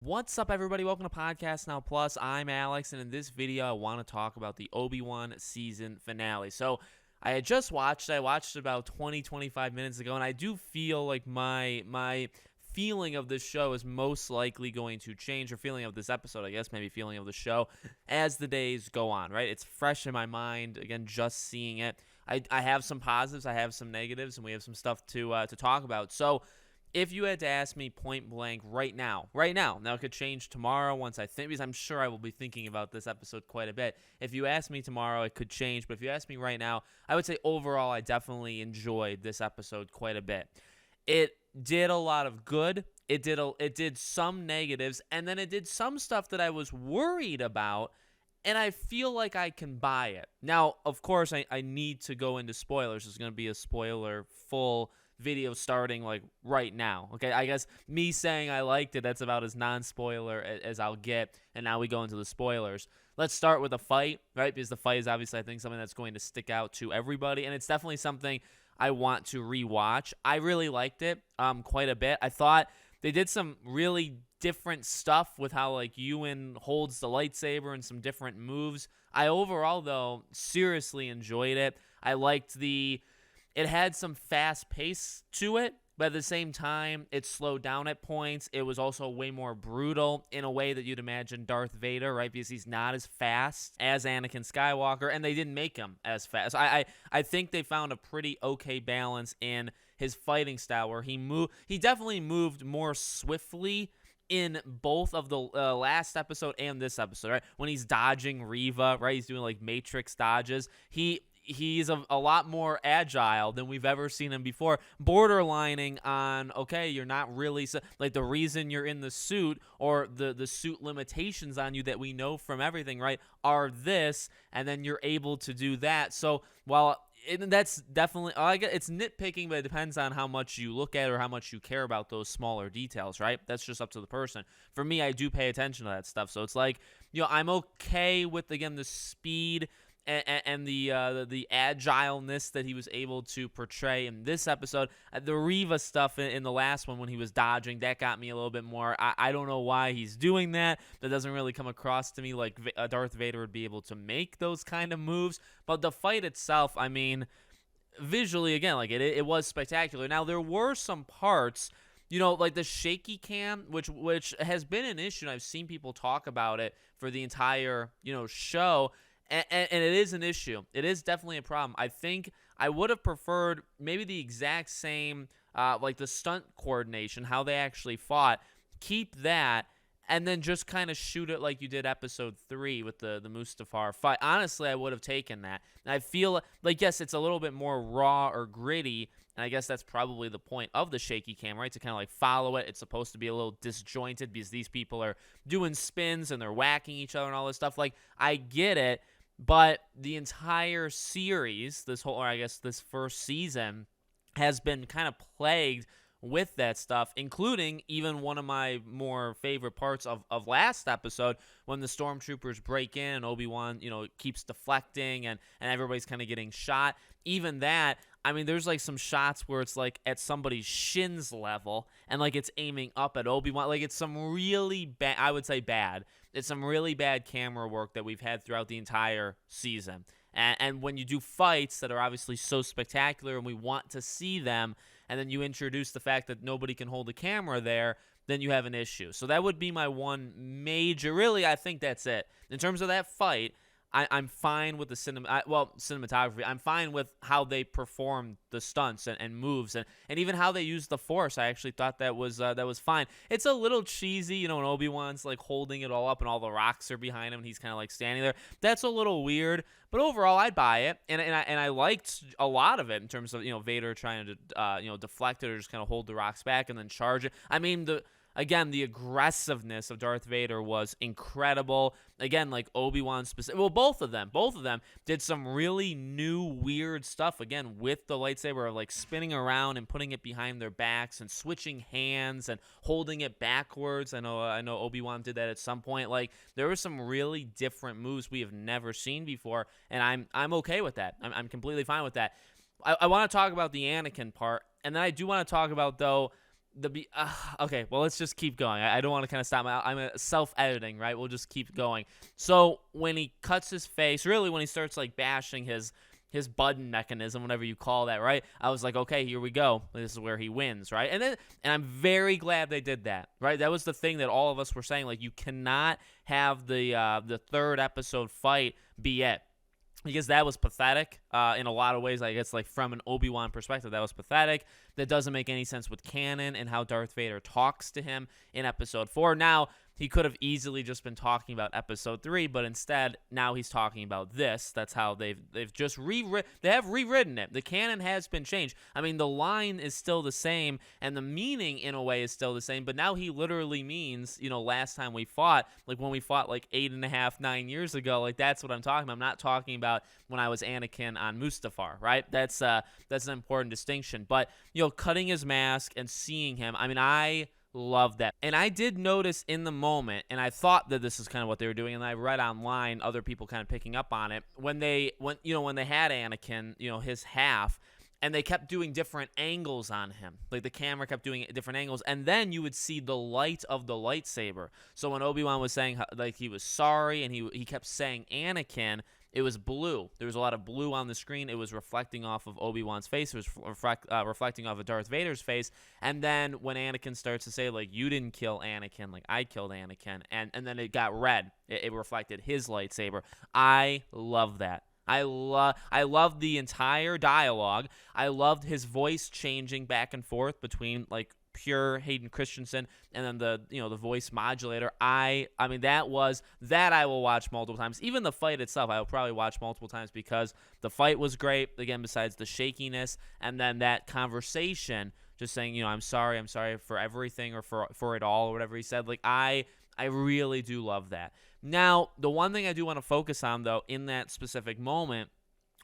What's up, everybody? Welcome to Podcast Now Plus. I'm Alex, and in this video, I want to talk about the Obi-Wan season finale. So, I had just watched it. I watched it about 25 minutes ago, and I do feel like my feeling of this show is most likely going to change, or feeling of this episode, I guess, maybe feeling of the show, as the days go on, right? It's fresh in my mind, again, just seeing it. I have some positives, I have some negatives, and we have some stuff to talk about. So, if you had to ask me point blank right now, now it could change tomorrow once I think, because I'm sure I will be thinking about this episode quite a bit. If you ask me tomorrow, it could change, but if you ask me right now, I would say overall I definitely enjoyed this episode quite a bit. It did a lot of good. It did some negatives, and then it did some stuff that I was worried about, and I feel like I can buy it. Now, of course, I need to go into spoilers. There's going to be a spoiler-full video starting like right now. Okay, I guess me saying I liked it, that's about as non-spoiler as I'll get, and now we go into the spoilers. Let's start with the fight, right? Because the fight is obviously, I think, something that's going to stick out to everybody, and it's definitely something I want to rewatch. I really liked it quite a bit. I thought they did some really different stuff with how like Ewan holds the lightsaber and some different moves. I overall, though, seriously enjoyed it. I liked it had some fast pace to it, but at the same time, it slowed down at points. It was also way more brutal in a way that you'd imagine Darth Vader, right? Because he's not as fast as Anakin Skywalker, and they didn't make him as fast. I think they found a pretty okay balance in his fighting style, where he definitely moved more swiftly in both of the last episode and this episode, right? When he's dodging Reva, right? He's doing like Matrix dodges. He's a lot more agile than we've ever seen him before, borderlining on, okay, you're not really, like the reason you're in the suit, or the suit limitations on you that we know from everything, right, are this, and then you're able to do that. So while that's definitely, it's nitpicking, but it depends on how much you look at or how much you care about those smaller details, right? That's just up to the person. For me, I do pay attention to that stuff. So it's like, I'm okay with, again, the speed and the agileness that he was able to portray in this episode. The Reva stuff in the last one when he was dodging, that got me a little bit more. I don't know why he's doing that. That doesn't really come across to me like Darth Vader would be able to make those kind of moves. But the fight itself, I mean, visually, again, like it was spectacular. Now, there were some parts, like the shaky cam, which has been an issue, and I've seen people talk about it for the entire, show. And it is an issue. It is definitely a problem. I think I would have preferred maybe the exact same, like the stunt coordination, how they actually fought. Keep that, and then just kind of shoot it like you did episode 3 with the Mustafar fight. Honestly, I would have taken that. And I feel like, yes, it's a little bit more raw or gritty, and I guess that's probably the point of the shaky cam, right? To kind of like follow it. It's supposed to be a little disjointed because these people are doing spins and they're whacking each other and all this stuff. Like, I get it. But the entire series, this first season, has been kind of plagued with that stuff, including even one of my more favorite parts of last episode, when the stormtroopers break in and Obi-Wan, keeps deflecting and everybody's kind of getting shot. Even that, I mean, there's like some shots where it's like at somebody's shins level and like it's aiming up at Obi-Wan. Like, it's some really bad, I would say bad. It's some really bad camera work that we've had throughout the entire season. And when you do fights that are obviously so spectacular and we want to see them, and then you introduce the fact that nobody can hold a camera there, then you have an issue. So that would be my one major, really, I think that's it. In terms of that fight, I'm fine with the cinematography. I'm fine with how they performed the stunts and moves and even how they used the Force. I actually thought that was fine. It's a little cheesy, when Obi-Wan's like holding it all up and all the rocks are behind him and he's kind of like standing there. That's a little weird, but overall I'd buy it, and I liked a lot of it in terms of Vader trying to deflect it or just kind of hold the rocks back and then charge it. I mean, Again, the aggressiveness of Darth Vader was incredible. Again, like Obi-Wan both of them did some really new, weird stuff, again, with the lightsaber, like spinning around and putting it behind their backs and switching hands and holding it backwards. I know Obi-Wan did that at some point. Like, there were some really different moves we have never seen before, and I'm okay with that. I'm completely fine with that. I want to talk about the Anakin part, and then I do want to talk about, though, Okay, well, let's just keep going. I don't want to kind of stop. I'm self-editing, right? We'll just keep going. So when he cuts his face, really when he starts like bashing his button mechanism, whatever you call that, right? I was like, okay, here we go. This is where he wins, right? And I'm very glad they did that, right? That was the thing that all of us were saying, like, you cannot have the third episode fight be it. Because that was pathetic in a lot of ways. I guess, like, from an Obi-Wan perspective, that was pathetic. That doesn't make any sense with canon and how Darth Vader talks to him in Episode 4. Now, he could have easily just been talking about Episode 3, but instead, now he's talking about this. That's how they've just rewritten it. The canon has been changed. I mean, the line is still the same, and the meaning, in a way, is still the same, but now he literally means, last time we fought, like when we fought like 8.5, 9 years ago, like that's what I'm talking about. I'm not talking about when I was Anakin on Mustafar, right? That's an important distinction. But, cutting his mask and seeing him, I mean, I love that. And I did notice in the moment, and I thought that this is kind of what they were doing, and I read online other people kind of picking up on it, when they had Anakin, his half, and they kept doing different angles on him. Like the camera kept doing different angles, and then you would see the light of the lightsaber. So when Obi-Wan was saying like he was sorry, and he kept saying Anakin, it was blue. There was a lot of blue on the screen. It was reflecting off of Obi-Wan's face. It was reflecting off of Darth Vader's face. And then when Anakin starts to say, like, you didn't kill Anakin, like, I killed Anakin, and then it got red. It reflected his lightsaber. I love that. I love the entire dialogue. I loved his voice changing back and forth between, like, pure Hayden Christensen and then the voice modulator. I mean that I will watch multiple times. Even the fight itself I will probably watch multiple times because the fight was great, again, besides the shakiness, and then that conversation just saying, I'm sorry for everything, or for it all, or whatever he said. Like I really do love that. Now, the one thing I do want to focus on, though, in that specific moment,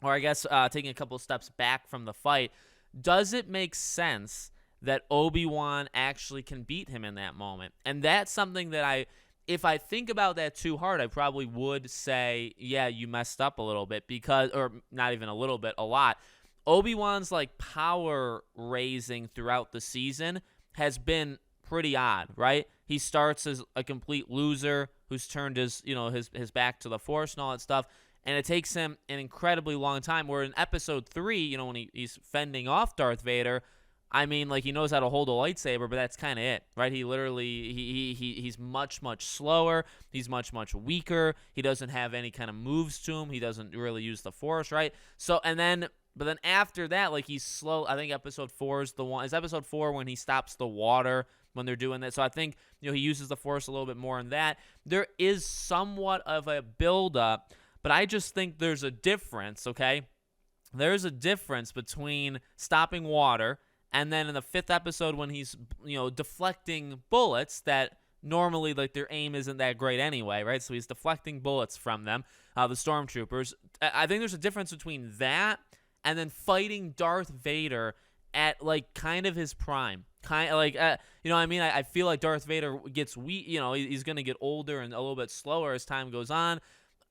or I guess taking a couple of steps back from the fight, does it make sense that Obi-Wan actually can beat him in that moment? And that's something that if I think about that too hard, I probably would say, yeah, you messed up a little bit, because, or not even a little bit, a lot. Obi-Wan's like power raising throughout the season has been pretty odd, right? He starts as a complete loser who's turned his back to the Force and all that stuff, and it takes him an incredibly long time. Where in Episode 3, when he's fending off Darth Vader, I mean, like, he knows how to hold a lightsaber, but that's kind of it, right? He literally, he's much, much slower. He's much, much weaker. He doesn't have any kind of moves to him. He doesn't really use the Force, right? So, but then after that, like, he's slow. I think Episode 4 is the one. It's Episode 4 when he stops the water when they're doing that. So I think, he uses the Force a little bit more in that. There is somewhat of a build-up, but I just think there's a difference, okay? There's a difference between stopping water and then in the 5th episode when he's, deflecting bullets that normally, like, their aim isn't that great anyway, right? So he's deflecting bullets from them, the stormtroopers. I think there's a difference between that and then fighting Darth Vader at, like, kind of his prime. Kind of like, I feel like Darth Vader gets weak. He's going to get older and a little bit slower as time goes on.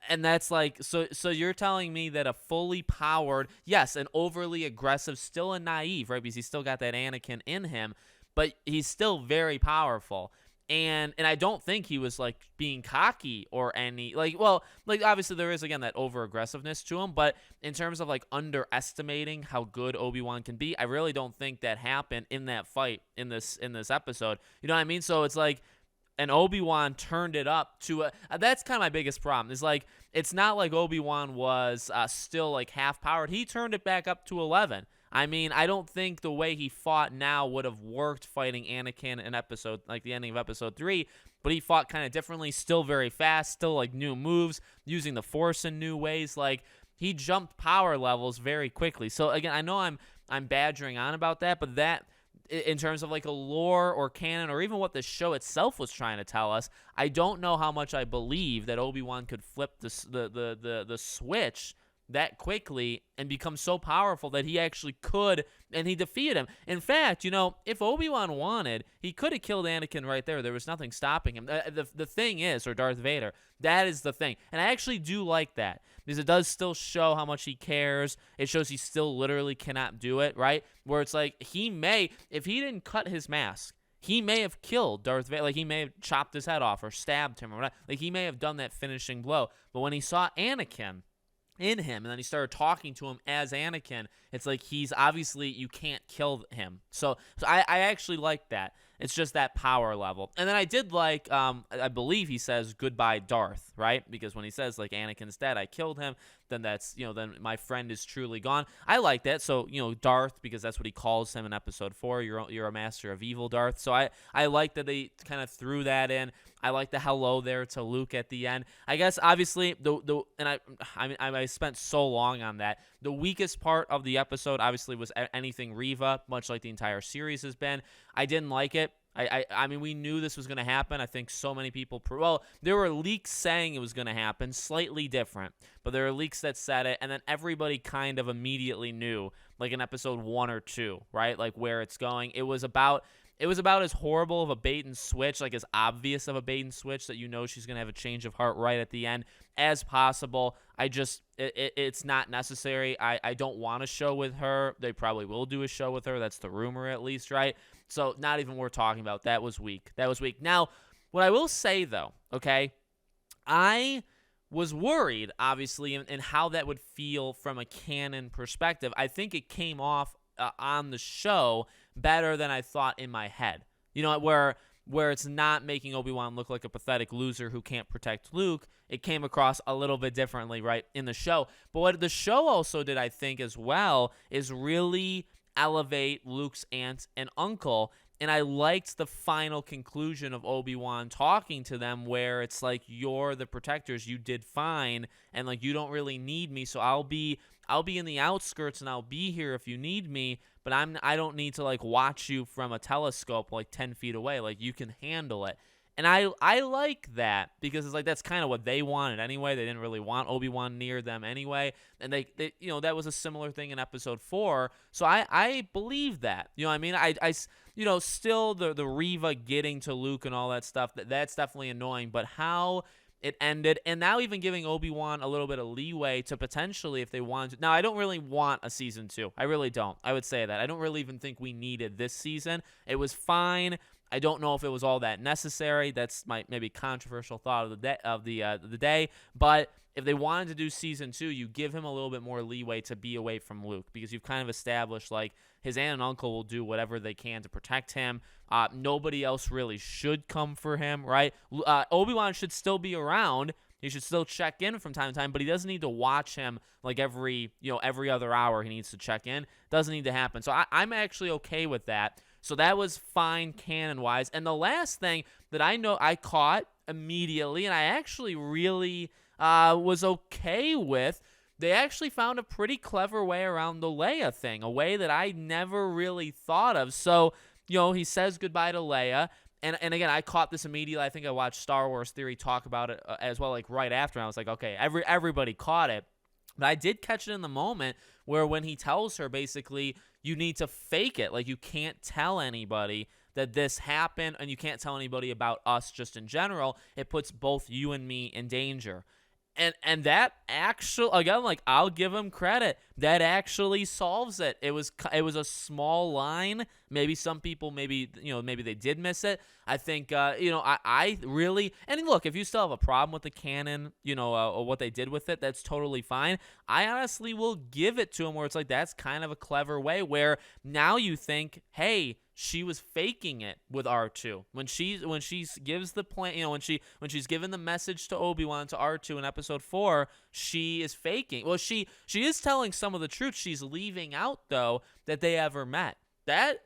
And that's like, so you're telling me that a fully powered, yes, an overly aggressive, still a naive, right? Because he's still got that Anakin in him, but he's still very powerful. And I don't think he was, like, being cocky or any, like, well, like, obviously there is, again, that over-aggressiveness to him, but in terms of, like, underestimating how good Obi-Wan can be, I really don't think that happened in that fight in this episode. You know what I mean? So it's like, and Obi-Wan turned it up to that's kind of my biggest problem. Is like, it's not like Obi-Wan was still like half powered. He turned it back up to 11. I mean, I don't think the way he fought now would have worked fighting Anakin in episode, like the ending of Episode 3, but he fought kind of differently, still very fast, still like new moves, using the Force in new ways. Like, he jumped power levels very quickly. So again, I know I'm badgering on about that, but that, in terms of like a lore or canon or even what the show itself was trying to tell us, I don't know how much I believe that Obi-Wan could flip the switch that quickly and become so powerful that he actually could, and he defeated him. In fact, if Obi-Wan wanted, he could have killed Anakin right there. There was nothing stopping him. The thing is, or Darth Vader, that is the thing. And I actually do like that, because it does still show how much he cares. It shows he still literally cannot do it, right? Where it's like, he may, if he didn't cut his mask, he may have killed Darth Vader. Like, he may have chopped his head off or stabbed him or whatever. Like, he may have done that finishing blow. But when he saw Anakin in him, and then he started talking to him as Anakin, it's like he's obviously, you can't kill him. So I actually like that. It's just that power level. And then I did like, I believe he says goodbye Darth, right? Because when he says like Anakin's dead, I killed him, then that's, then my friend is truly gone. I like that. So, Darth, because that's what he calls him in episode 4. You're a master of evil, Darth. So I like that they kind of threw that in. I like the hello there to Luke at the end. I guess obviously I spent so long on that. The weakest part of the episode obviously was anything Reva, much like the entire series has been. I didn't like it. I mean, we knew this was going to happen. I think so many people, there were leaks saying it was going to happen, slightly different, but there were leaks that said it, and then everybody kind of immediately knew, like in episode 1 or 2, right? Like where it's going. It was about as horrible of a bait and switch, like as obvious of a bait and switch that she's going to have a change of heart right at the end as possible. It's not necessary. I don't want a show with her. They probably will do a show with her. That's the rumor at least, right? So not even worth talking about. That was weak. Now, what I will say though, okay, I was worried, obviously, in how that would feel from a canon perspective. I think it came off on the show better than I thought in my head. Where it's not making Obi-Wan look like a pathetic loser who can't protect Luke. It came across a little bit differently, right, in the show. But what the show also did, I think, as well, is really elevate Luke's aunt and uncle. And I liked the final conclusion of Obi-Wan talking to them where it's like, you're the protectors, you did fine, and like, you don't really need me, so I'll be in the outskirts and I'll be here if you need me, but I don't need to like watch you from a telescope like 10 feet away. Like, you can handle it. And I like that because it's like that's kind of what they wanted anyway. They didn't really want Obi-Wan near them anyway. And they that was a similar thing in episode 4. So I believe that. You know what I mean? I still the Reva getting to Luke and all that stuff, that's definitely annoying, but how it ended, and now even giving Obi-Wan a little bit of leeway to potentially, if they wanted to. Now, I don't really want a season 2. I really don't. I would say that. I don't really even think we needed this season. It was fine. I don't know if it was all that necessary. That's my maybe controversial thought of the day. But if they wanted to do season 2, you give him a little bit more leeway to be away from Luke, because you've kind of established like his aunt and uncle will do whatever they can to protect him. Nobody else really should come for him, right? Obi-Wan should still be around. He should still check in from time to time, but he doesn't need to watch him like every other hour. He needs to check in. Doesn't need to happen. So I'm actually okay with that. So that was fine canon-wise. And the last thing that I know I caught immediately, and I actually really was okay with, they actually found a pretty clever way around the Leia thing, a way that I never really thought of. So, he says goodbye to Leia. And again, I caught this immediately. I think I watched Star Wars Theory talk about it as well, like right after. And I was like, okay, everybody caught it. But I did catch it in the moment where when he tells her basically, you need to fake it. Like, you can't tell anybody that this happened, and you can't tell anybody about us just in general. It puts both you and me in danger. And that actually, again, like, I'll give him credit. That actually solves it. It was a small line. Maybe some people, maybe they did miss it. I think, I really, and look, if you still have a problem with the canon, or what they did with it, that's totally fine. I honestly will give it to him where it's like, that's kind of a clever way where now you think, hey, she was faking it with R2 when she gives the plan. When she's given the message to Obi-Wan to R2 in episode 4, she is faking. Well, she is telling some of the truth. She's leaving out though that they ever met. That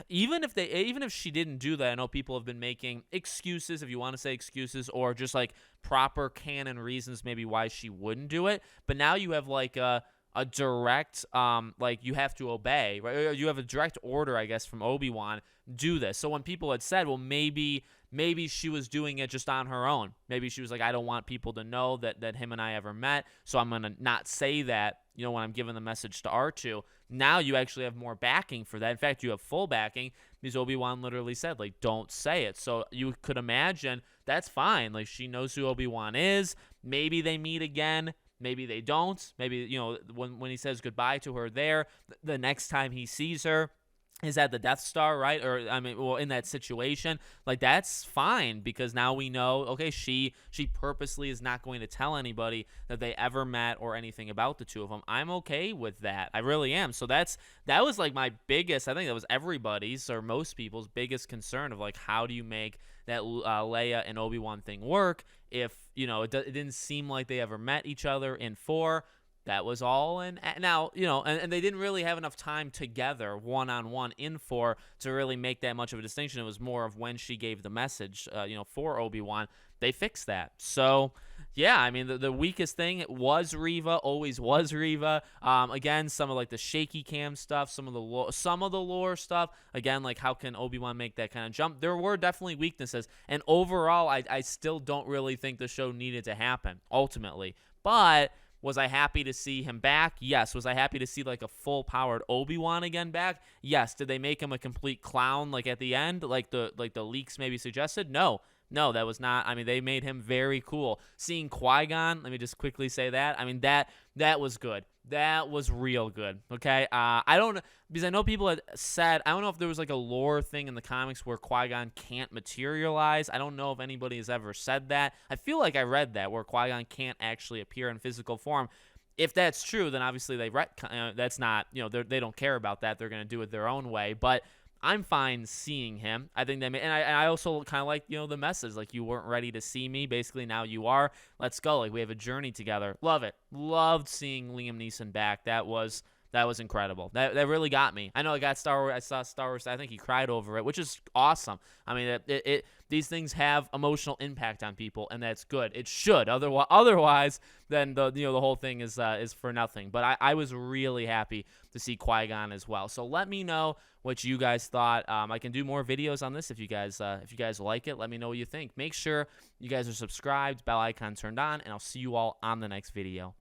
even if she didn't do that, I know people have been making excuses, if you want to say excuses, or just like proper canon reasons maybe why she wouldn't do it. But now you have like a direct, like, you have to obey, right? You have a direct order, I guess, from Obi-Wan, do this. So when people had said, well, maybe she was doing it just on her own. Maybe she was like, I don't want people to know that him and I ever met, so I'm going to not say that, when I'm giving the message to R2. Now you actually have more backing for that. In fact, you have full backing because Obi-Wan literally said, like, don't say it. So you could imagine that's fine. Like, she knows who Obi-Wan is. Maybe they meet again. Maybe they don't. Maybe, when he says goodbye to her there, the next time he sees her, is at the Death Star, right? Or I mean, well, in that situation, like that's fine because now we know, okay, she purposely is not going to tell anybody that they ever met or anything about the two of them. I'm okay with that. I really am. So that was like my biggest. I think that was everybody's or most people's biggest concern of like how do you make that Leia and Obi-Wan thing work if it didn't seem like they ever met each other in 4. That was all. And now, and they didn't really have enough time together one-on-one in 4 to really make that much of a distinction. It was more of when she gave the message, for Obi-Wan. They fixed that. So, yeah, I mean, the weakest thing was Reva, always was Reva. Again, some of like the shaky cam stuff, some of the lore stuff. Again, like how can Obi-Wan make that kind of jump? There were definitely weaknesses. And overall, I still don't really think the show needed to happen, ultimately. But was I happy to see him back? Yes. Was I happy to see like a full-powered Obi-Wan again back? Yes. Did they make him a complete clown like at the end, like the leaks maybe suggested? No. No, that was not. I mean, they made him very cool. Seeing Qui-Gon, let me just quickly say that. I mean, that was good. That was real good. Okay, I don't, because I know people had said, I don't know if there was like a lore thing in the comics where Qui-Gon can't materialize. I don't know if anybody has ever said that. I feel like I read that where Qui-Gon can't actually appear in physical form. If that's true, then obviously that's not, they don't care about that. They're going to do it their own way. But I'm fine seeing him. I think and I also kind of like, the message, like you weren't ready to see me. Basically, now you are. Let's go. Like we have a journey together. Love it. Loved seeing Liam Neeson back. That was incredible. That really got me. I know I got Star Wars. I saw Star Wars. I think he cried over it, which is awesome. I mean, these things have emotional impact on people, and that's good. It should. Otherwise, then the whole thing is for nothing. But I was really happy to see Qui-Gon as well. So let me know what you guys thought. I can do more videos on this if you guys like it. Let me know what you think. Make sure you guys are subscribed, bell icon turned on, and I'll see you all on the next video.